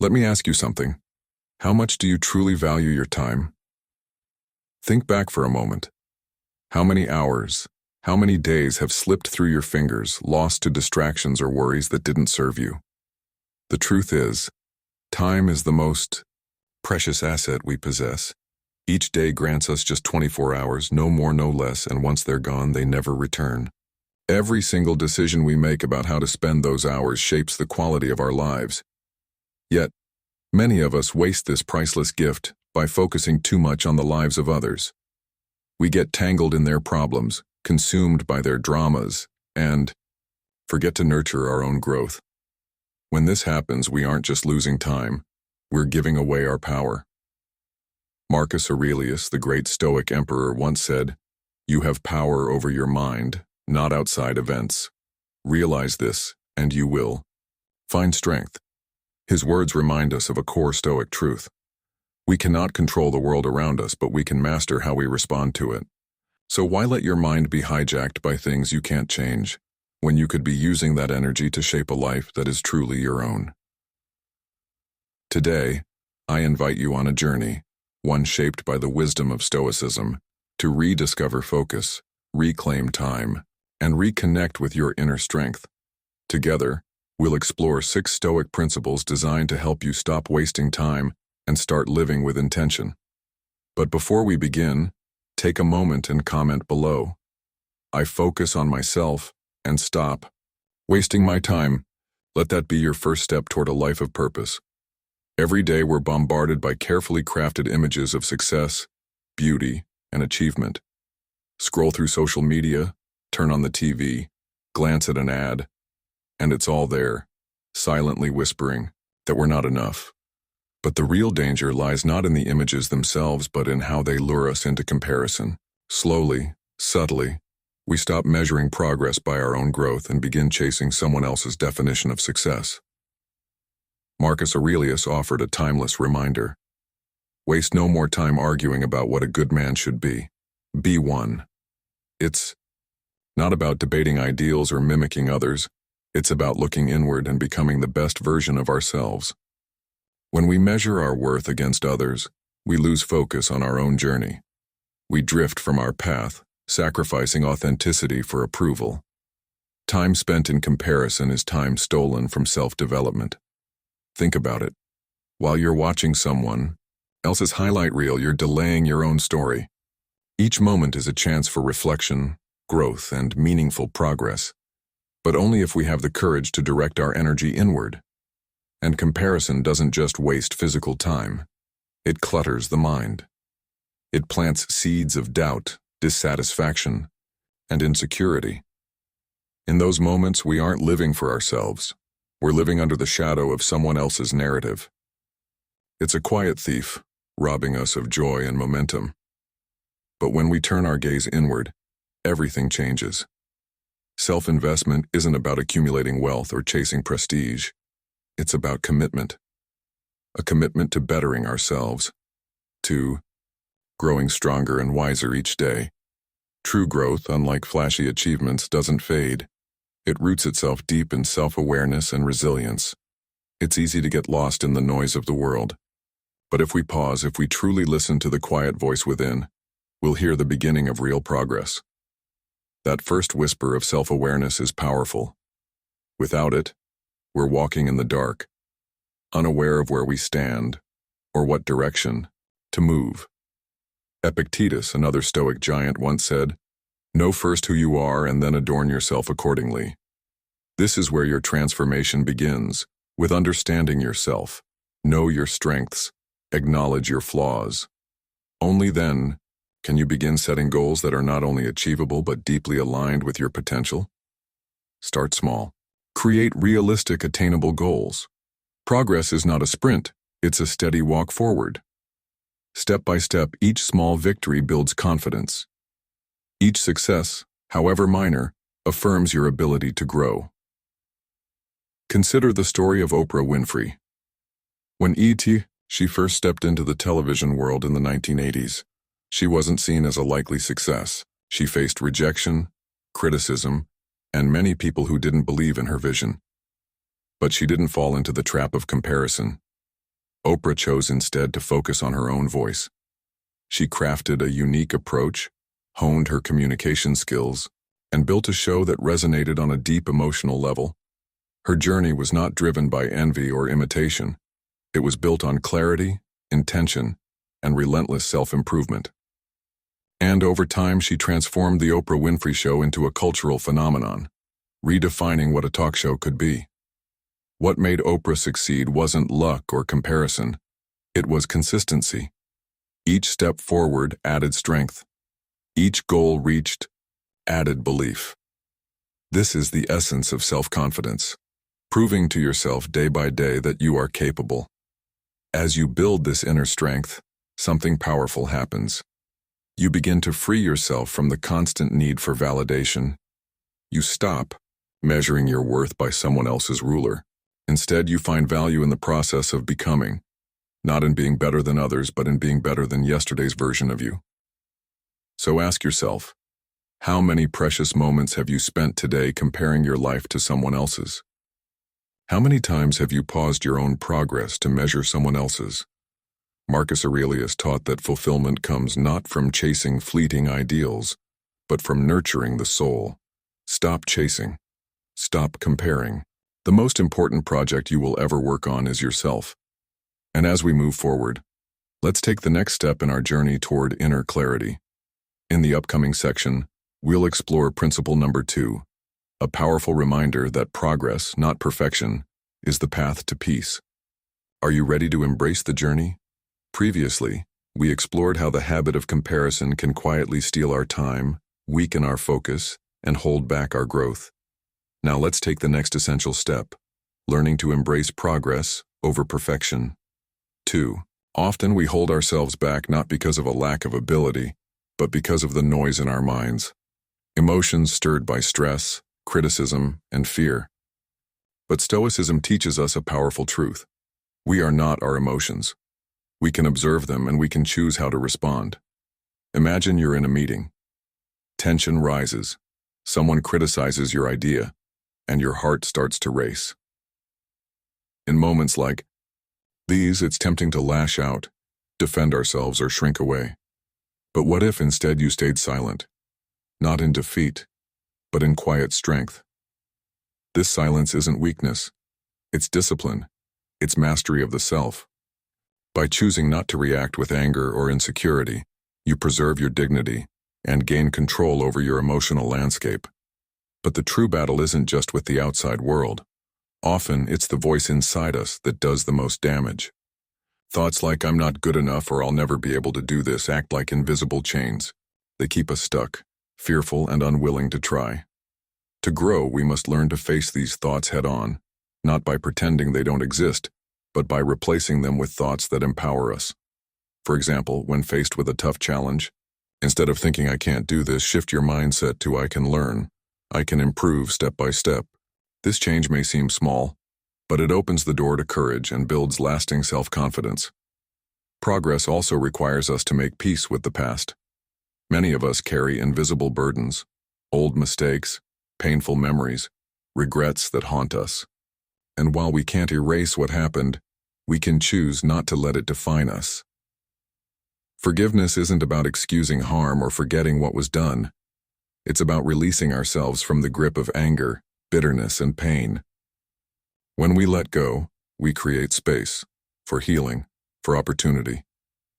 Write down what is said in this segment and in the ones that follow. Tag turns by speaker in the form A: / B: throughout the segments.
A: Let me ask you something. How much do you truly value your time? Think back for a moment. How many hours, how many days have slipped through your fingers, lost to distractions or worries that didn't serve you? The truth is, time is the most precious asset we possess. Each day grants us just 24 hours, no more, no less, and once they're gone, they never return. Every single decision we make about how to spend those hours shapes the quality of our lives. Yet, many of us waste this priceless gift by focusing too much on the lives of others. We get tangled in their problems, consumed by their dramas, and forget to nurture our own growth. When this happens, we aren't just losing time, we're giving away our power. Marcus Aurelius, the great Stoic emperor, once said, "You have power over your mind, not outside events. Realize this, and you will find strength." His words remind us of a core Stoic truth. We cannot control the world around us, but we can master how we respond to it. So why let your mind be hijacked by things you can't change, when you could be using that energy to shape a life that is truly your own? Today, I invite you on a journey, one shaped by the wisdom of Stoicism, to rediscover focus, reclaim time, and reconnect with your inner strength. Together, we'll explore 6 Stoic principles designed to help you stop wasting time and start living with intention. But before we begin, take a moment and comment below. I focus on myself and stop wasting my time. Let that be your first step toward a life of purpose. Every day we're bombarded by carefully crafted images of success, beauty, and achievement. Scroll through social media, turn on the TV, glance at an ad, and it's all there, silently whispering that we're not enough. But the real danger lies not in the images themselves, but in how they lure us into comparison. Slowly, subtly, we stop measuring progress by our own growth and begin chasing someone else's definition of success. Marcus Aurelius offered a timeless reminder. Waste no more time arguing about what a good man should be. Be one. It's not about debating ideals or mimicking others. It's about looking inward and becoming the best version of ourselves. When we measure our worth against others, we lose focus on our own journey. We drift from our path, sacrificing authenticity for approval. Time spent in comparison is time stolen from self-development. Think about it. While you're watching someone else's highlight reel, you're delaying your own story. Each moment is a chance for reflection, growth, and meaningful progress, but only if we have the courage to direct our energy inward. And comparison doesn't just waste physical time. It clutters the mind. It plants seeds of doubt, dissatisfaction, and insecurity. In those moments, we aren't living for ourselves. We're living under the shadow of someone else's narrative. It's a quiet thief, robbing us of joy and momentum. But when we turn our gaze inward, everything changes. Self-investment isn't about accumulating wealth or chasing prestige. It's about commitment. A commitment to bettering ourselves, to growing stronger and wiser each day. True growth, unlike flashy achievements, doesn't fade. It roots itself deep in self-awareness and resilience. It's easy to get lost in the noise of the world. But if we pause, if we truly listen to the quiet voice within, we'll hear the beginning of real progress. That first whisper of self-awareness is powerful. Without it, we're walking in the dark, unaware of where we stand or what direction to move. Epictetus, another Stoic giant, once said, "Know first who you are and then adorn yourself accordingly." This is where your transformation begins, with understanding yourself. Know your strengths, acknowledge your flaws. Only then can you begin setting goals that are not only achievable but deeply aligned with your potential. Start small. Create realistic, attainable goals. Progress is not a sprint, it's a steady walk forward. Step by step, each small victory builds confidence. Each success, however minor, affirms your ability to grow. Consider the story of Oprah Winfrey. When she first stepped into the television world in the 1980s, she wasn't seen as a likely success. She faced rejection, criticism, and many people who didn't believe in her vision. But she didn't fall into the trap of comparison. Oprah chose instead to focus on her own voice. She crafted a unique approach, honed her communication skills, and built a show that resonated on a deep emotional level. Her journey was not driven by envy or imitation. It was built on clarity, intention, and relentless self-improvement. And over time, she transformed the Oprah Winfrey Show into a cultural phenomenon, redefining what a talk show could be. What made Oprah succeed wasn't luck or comparison. It was consistency. Each step forward added strength. Each goal reached added belief. This is the essence of self-confidence, proving to yourself day by day that you are capable. As you build this inner strength, something powerful happens. You begin to free yourself from the constant need for validation. You stop measuring your worth by someone else's ruler. Instead, you find value in the process of becoming, not in being better than others, but in being better than yesterday's version of you. So ask yourself, how many precious moments have you spent today comparing your life to someone else's? How many times have you paused your own progress to measure someone else's? Marcus Aurelius taught that fulfillment comes not from chasing fleeting ideals, but from nurturing the soul. Stop chasing. Stop comparing. The most important project you will ever work on is yourself. And as we move forward, let's take the next step in our journey toward inner clarity. In the upcoming section, we'll explore principle number 2, a powerful reminder that progress, not perfection, is the path to peace. Are you ready to embrace the journey? Previously, we explored how the habit of comparison can quietly steal our time, weaken our focus, and hold back our growth. Now let's take the next essential step, learning to embrace progress over perfection. 2. Often we hold ourselves back not because of a lack of ability, but because of the noise in our minds. Emotions stirred by stress, criticism, and fear. But Stoicism teaches us a powerful truth. We are not our emotions. We can observe them and we can choose how to respond. Imagine you're in a meeting. Tension rises. Someone criticizes your idea, and your heart starts to race. In moments like these, it's tempting to lash out, defend ourselves, or shrink away. But what if instead you stayed silent? Not in defeat, but in quiet strength. This silence isn't weakness. It's discipline. It's mastery of the self. By choosing not to react with anger or insecurity, you preserve your dignity and gain control over your emotional landscape. But the true battle isn't just with the outside world. Often, it's the voice inside us that does the most damage. Thoughts like "I'm not good enough" or "I'll never be able to do this" act like invisible chains. They keep us stuck, fearful and unwilling to try. To grow, we must learn to face these thoughts head-on, not by pretending they don't exist, but by replacing them with thoughts that empower us. For example, when faced with a tough challenge, instead of thinking "I can't do this," shift your mindset to "I can learn. I can improve step by step." This change may seem small, but it opens the door to courage and builds lasting self-confidence. Progress also requires us to make peace with the past. Many of us carry invisible burdens, old mistakes, painful memories, regrets that haunt us. And while we can't erase what happened, we can choose not to let it define us. Forgiveness isn't about excusing harm or forgetting what was done. It's about releasing ourselves from the grip of anger, bitterness, and pain. When we let go, we create space for healing, for opportunity,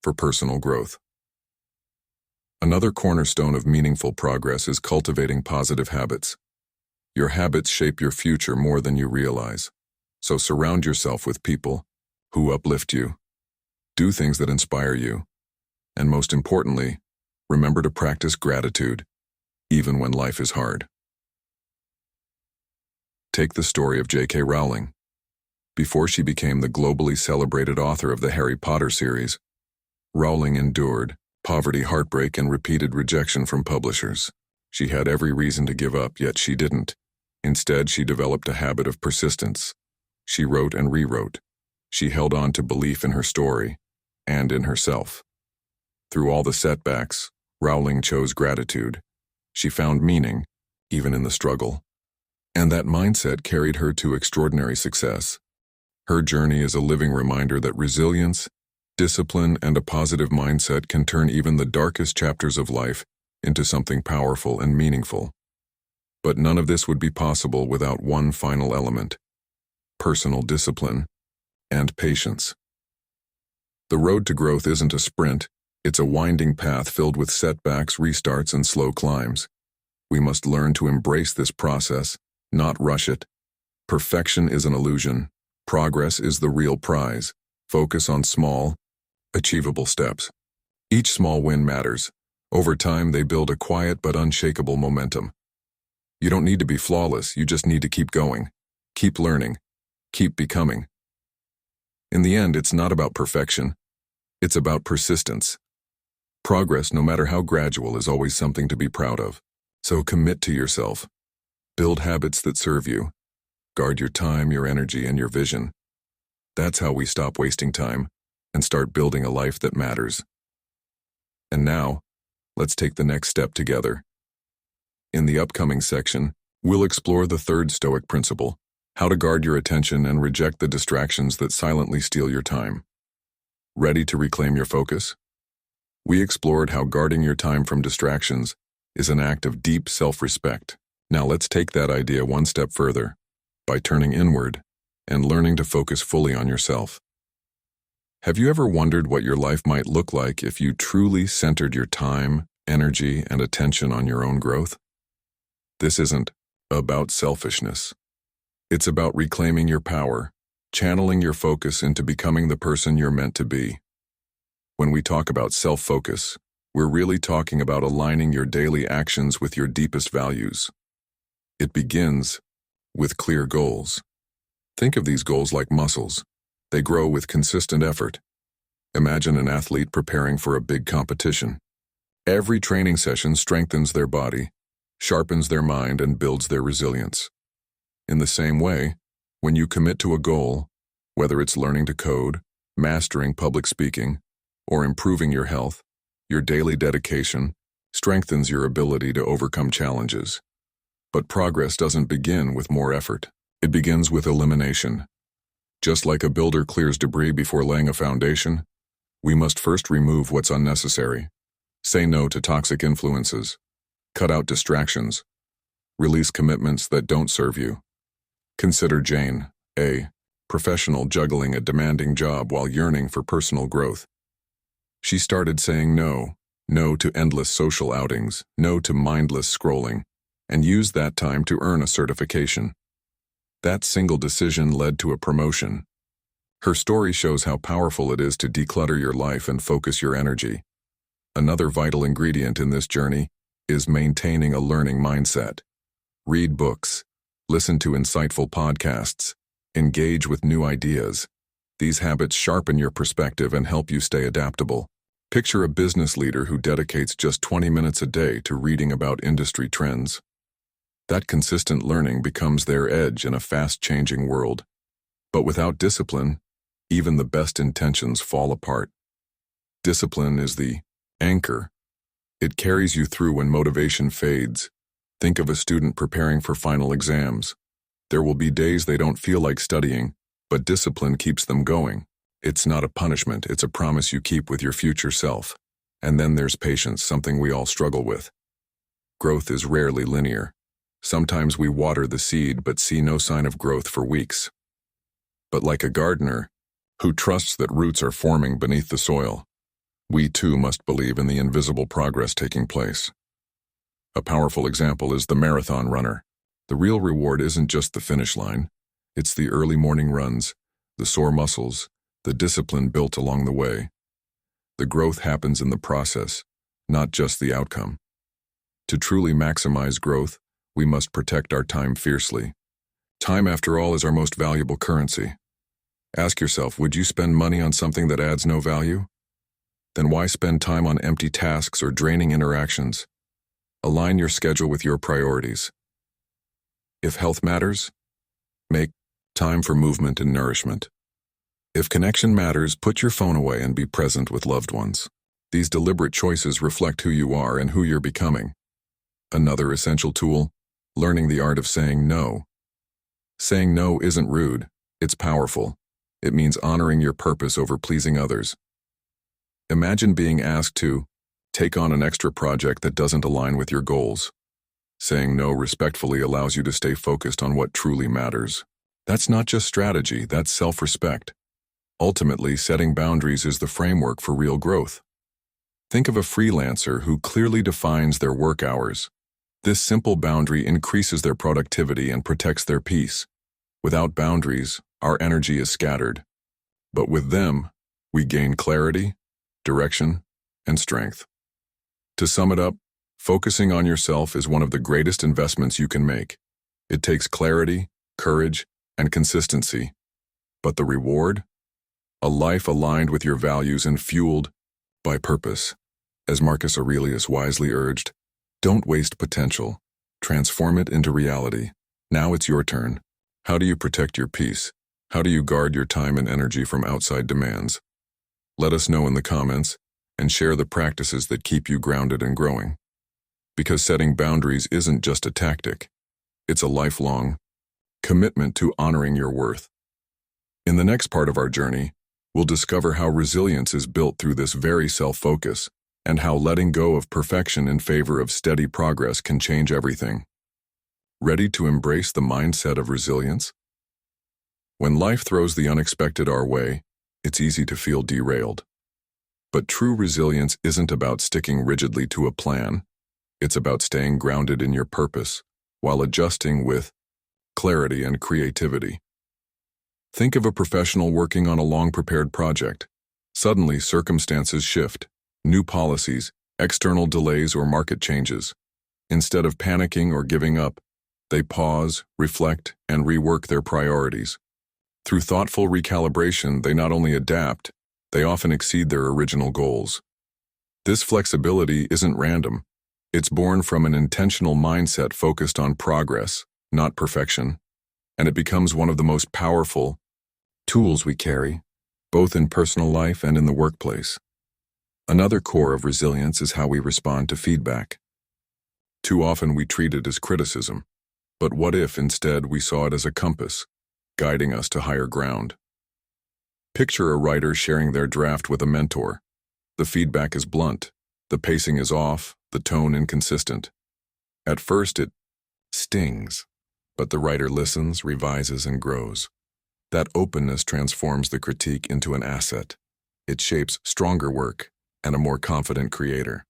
A: for personal growth. Another cornerstone of meaningful progress is cultivating positive habits. Your habits shape your future more than you realize. So surround yourself with people who uplift you. Do things that inspire you. And most importantly, remember to practice gratitude, even when life is hard. Take the story of J.K. Rowling. Before she became the globally celebrated author of the Harry Potter series, Rowling endured poverty, heartbreak, and repeated rejection from publishers. She had every reason to give up, yet she didn't. Instead, she developed a habit of persistence. She wrote and rewrote. She held on to belief in her story and in herself. Through all the setbacks, Rowling chose gratitude. She found meaning, even in the struggle. And that mindset carried her to extraordinary success. Her journey is a living reminder that resilience, discipline, and a positive mindset can turn even the darkest chapters of life into something powerful and meaningful. But none of this would be possible without one final element: personal discipline and patience. The road to growth isn't a sprint, it's a winding path filled with setbacks, restarts, and slow climbs. We must learn to embrace this process, not rush it. Perfection is an illusion. Progress is the real prize. Focus on small, achievable steps. Each small win matters. Over time, they build a quiet but unshakable momentum. You don't need to be flawless, you just need to keep going. Keep learning. Keep becoming. In the end, it's not about perfection. It's about persistence. Progress, no matter how gradual, is always something to be proud of. So commit to yourself. Build habits that serve you. Guard your time, your energy, and your vision. That's how we stop wasting time and start building a life that matters. And now, let's take the next step together. In the upcoming section, we'll explore the third Stoic principle: how to guard your attention and reject the distractions that silently steal your time. Ready to reclaim your focus? We explored how guarding your time from distractions is an act of deep self-respect. Now let's take that idea one step further by turning inward and learning to focus fully on yourself. Have you ever wondered what your life might look like if you truly centered your time, energy, and attention on your own growth? This isn't about selfishness. It's about reclaiming your power, channeling your focus into becoming the person you're meant to be. When we talk about self-focus, we're really talking about aligning your daily actions with your deepest values. It begins with clear goals. Think of these goals like muscles. They grow with consistent effort. Imagine an athlete preparing for a big competition. Every training session strengthens their body, sharpens their mind, and builds their resilience. In the same way, when you commit to a goal, whether it's learning to code, mastering public speaking, or improving your health, your daily dedication strengthens your ability to overcome challenges. But progress doesn't begin with more effort. It begins with elimination. Just like a builder clears debris before laying a foundation, we must first remove what's unnecessary. Say no to toxic influences. Cut out distractions. Release commitments that don't serve you. Consider Jane, a professional juggling a demanding job while yearning for personal growth. She started saying no to endless social outings, no to mindless scrolling, and used that time to earn a certification. That single decision led to a promotion. Her story shows how powerful it is to declutter your life and focus your energy. Another vital ingredient in this journey is maintaining a learning mindset. Read books, listen to insightful podcasts, engage with new ideas. These habits sharpen your perspective and help you stay adaptable. Picture a business leader who dedicates just 20 minutes a day to reading about industry trends. That consistent learning becomes their edge in a fast-changing world. But without discipline, even the best intentions fall apart. Discipline is the anchor. It carries you through when motivation fades. Think of a student preparing for final exams. There will be days they don't feel like studying, but discipline keeps them going. It's not a punishment, it's a promise you keep with your future self. And then there's patience, something we all struggle with. Growth is rarely linear. Sometimes we water the seed but see no sign of growth for weeks. But like a gardener who trusts that roots are forming beneath the soil, we too must believe in the invisible progress taking place. A powerful example is the marathon runner. The real reward isn't just the finish line. It's the early morning runs, the sore muscles, the discipline built along the way. The growth happens in the process, not just the outcome. To truly maximize growth, we must protect our time fiercely. Time, after all, is our most valuable currency. Ask yourself, would you spend money on something that adds no value? Then why spend time on empty tasks or draining interactions? Align your schedule with your priorities. If health matters, make time for movement and nourishment. If connection matters, put your phone away and be present with loved ones. These deliberate choices reflect who you are and who you're becoming. Another essential tool: learning the art of saying no. Saying no isn't rude, it's powerful. It means honoring your purpose over pleasing others. Imagine being asked to take on an extra project that doesn't align with your goals. Saying no respectfully allows you to stay focused on what truly matters. That's not just strategy, that's self-respect. Ultimately, setting boundaries is the framework for real growth. Think of a freelancer who clearly defines their work hours. This simple boundary increases their productivity and protects their peace. Without boundaries, our energy is scattered. But with them, we gain clarity, direction, and strength. To sum it up, focusing on yourself is one of the greatest investments you can make. It takes clarity, courage, and consistency. But the reward? A life aligned with your values and fueled by purpose. As Marcus Aurelius wisely urged, don't waste potential. Transform it into reality. Now it's your turn. How do you protect your peace? How do you guard your time and energy from outside demands? Let us know in the comments and share the practices that keep you grounded and growing. Because setting boundaries isn't just a tactic. It's a lifelong commitment to honoring your worth. In the next part of our journey, we'll discover how resilience is built through this very self-focus and how letting go of perfection in favor of steady progress can change everything. Ready to embrace the mindset of resilience? When life throws the unexpected our way, it's easy to feel derailed. But true resilience isn't about sticking rigidly to a plan. It's about staying grounded in your purpose while adjusting with clarity and creativity. Think of a professional working on a long-prepared project. Suddenly, circumstances shift. New policies, external delays, or market changes. Instead of panicking or giving up, they pause, reflect, and rework their priorities. Through thoughtful recalibration, they not only adapt, they often exceed their original goals. This flexibility isn't random. It's born from an intentional mindset focused on progress, not perfection, and it becomes one of the most powerful tools we carry, both in personal life and in the workplace. Another core of resilience is how we respond to feedback. Too often we treat it as criticism, but what if instead we saw it as a compass, guiding us to higher ground? Picture a writer sharing their draft with a mentor. The feedback is blunt, the pacing is off, the tone inconsistent. At first it stings, but the writer listens, revises, and grows. That openness transforms the critique into an asset. It shapes stronger work and a more confident creator.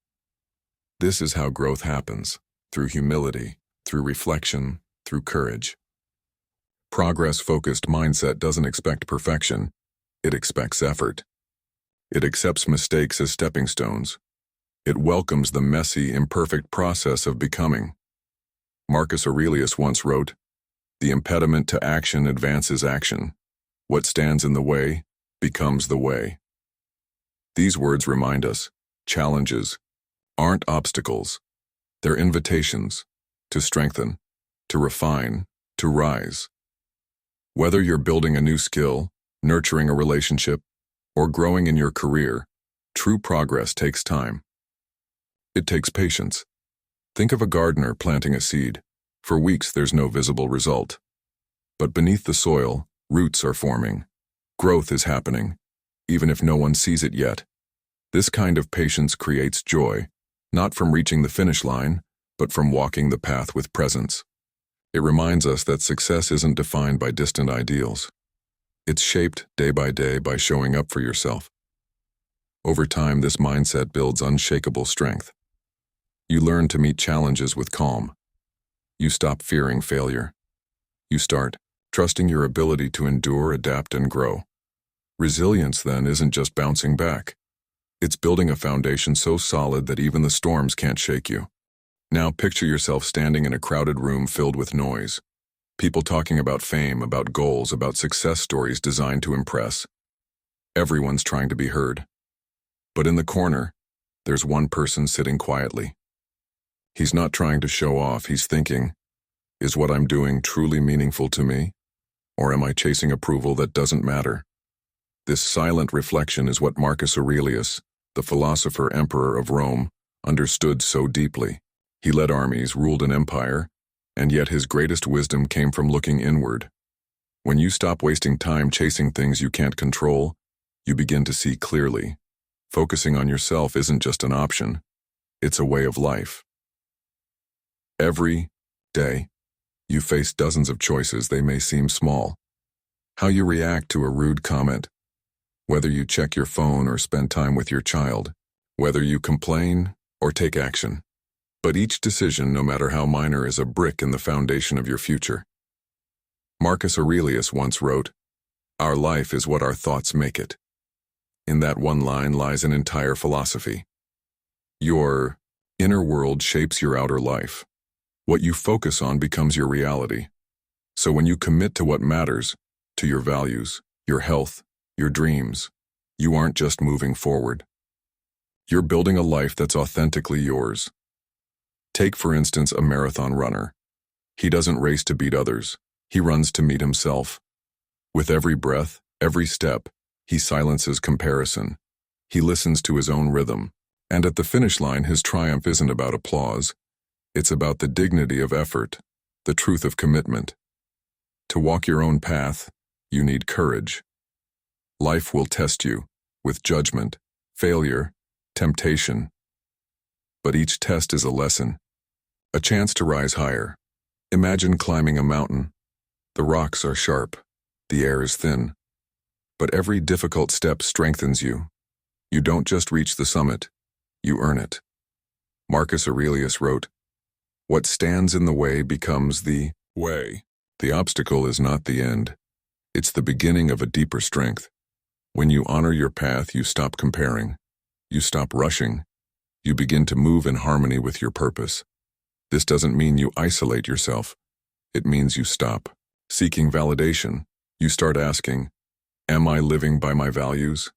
A: This is how growth happens, through humility, through reflection, through courage. Progress-focused mindset doesn't expect perfection, it expects effort. It accepts mistakes as stepping stones. It welcomes the messy, imperfect process of becoming. Marcus Aurelius once wrote, "The impediment to action advances action. What stands in the way becomes the way." These words remind us, challenges aren't obstacles. They're invitations to strengthen, to refine, to rise. Whether you're building a new skill, nurturing a relationship, or growing in your career, true progress takes time. It takes patience. Think of a gardener planting a seed. For weeks, there's no visible result. But beneath the soil, roots are forming. Growth is happening, even if no one sees it yet. This kind of patience creates joy, not from reaching the finish line, but from walking the path with presence. It reminds us that success isn't defined by distant ideals. It's shaped day by showing up for yourself. Over time, this mindset builds unshakable strength. You learn to meet challenges with calm. You stop fearing failure. You start trusting your ability to endure, adapt, and grow. Resilience, then, isn't just bouncing back. It's building a foundation so solid that even the storms can't shake you. Now picture yourself standing in a crowded room filled with noise. People talking about fame, about goals, about success stories designed to impress. Everyone's trying to be heard. But in the corner, there's one person sitting quietly. He's not trying to show off, he's thinking, is what I'm doing truly meaningful to me? Or am I chasing approval that doesn't matter? This silent reflection is what Marcus Aurelius, the philosopher emperor of Rome, understood so deeply. He led armies, ruled an empire, and yet his greatest wisdom came from looking inward. When you stop wasting time chasing things you can't control, you begin to see clearly. Focusing on yourself isn't just an option, it's a way of life. Every day, you face dozens of choices. They may seem small. How you react to a rude comment, whether you check your phone or spend time with your child, whether you complain or take action. But each decision, no matter how minor, is a brick in the foundation of your future. Marcus Aurelius once wrote, "Our life is what our thoughts make it." In that one line lies an entire philosophy. Your inner world shapes your outer life. What you focus on becomes your reality. So when you commit to what matters, to your values, your health, your dreams, you aren't just moving forward. You're building a life that's authentically yours. Take, for instance, a marathon runner. He doesn't race to beat others. He runs to meet himself. With every breath, every step, he silences comparison. He listens to his own rhythm. And at the finish line, his triumph isn't about applause. It's about the dignity of effort, the truth of commitment. To walk your own path, you need courage. Life will test you with judgment, failure, temptation. But each test is a lesson, a chance to rise higher. Imagine climbing a mountain. The rocks are sharp, the air is thin. But every difficult step strengthens you. You don't just reach the summit, you earn it. Marcus Aurelius wrote, "What stands in the way becomes the way." The obstacle is not the end. It's the beginning of a deeper strength. When you honor your path, you stop comparing. You stop rushing. You begin to move in harmony with your purpose. This doesn't mean you isolate yourself. It means you stop seeking validation. You start asking, "Am I living by my values?"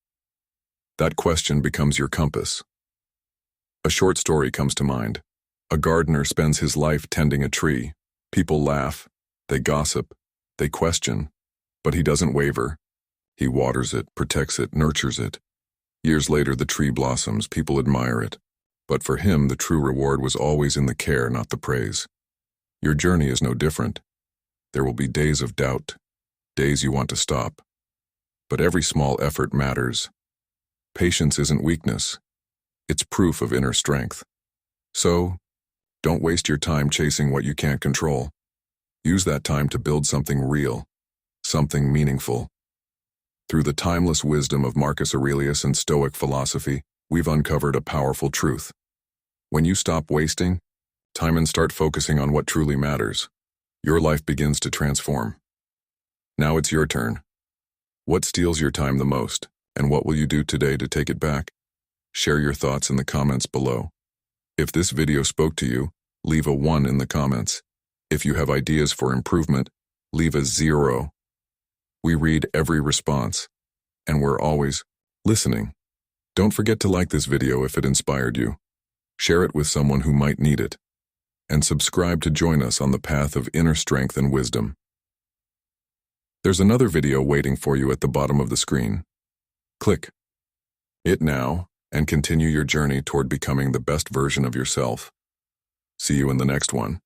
A: That question becomes your compass. A short story comes to mind. A gardener spends his life tending a tree. People laugh, they gossip, they question, but he doesn't waver. He waters it, protects it, nurtures it. Years later, the tree blossoms, people admire it. But for him, the true reward was always in the care, not the praise. Your journey is no different. There will be days of doubt, days you want to stop. But every small effort matters. Patience isn't weakness. It's proof of inner strength. So, don't waste your time chasing what you can't control. Use that time to build something real, something meaningful. Through the timeless wisdom of Marcus Aurelius and Stoic philosophy, we've uncovered a powerful truth. When you stop wasting time and start focusing on what truly matters, your life begins to transform. Now it's your turn. What steals your time the most, and what will you do today to take it back? Share your thoughts in the comments below. If this video spoke to you, leave a 1 in the comments. If you have ideas for improvement, leave a 0. We read every response, and we're always listening. Don't forget to like this video if it inspired you. Share it with someone who might need it. And subscribe to join us on the path of inner strength and wisdom. There's another video waiting for you at the bottom of the screen. Click it now and continue your journey toward becoming the best version of yourself. See you in the next one.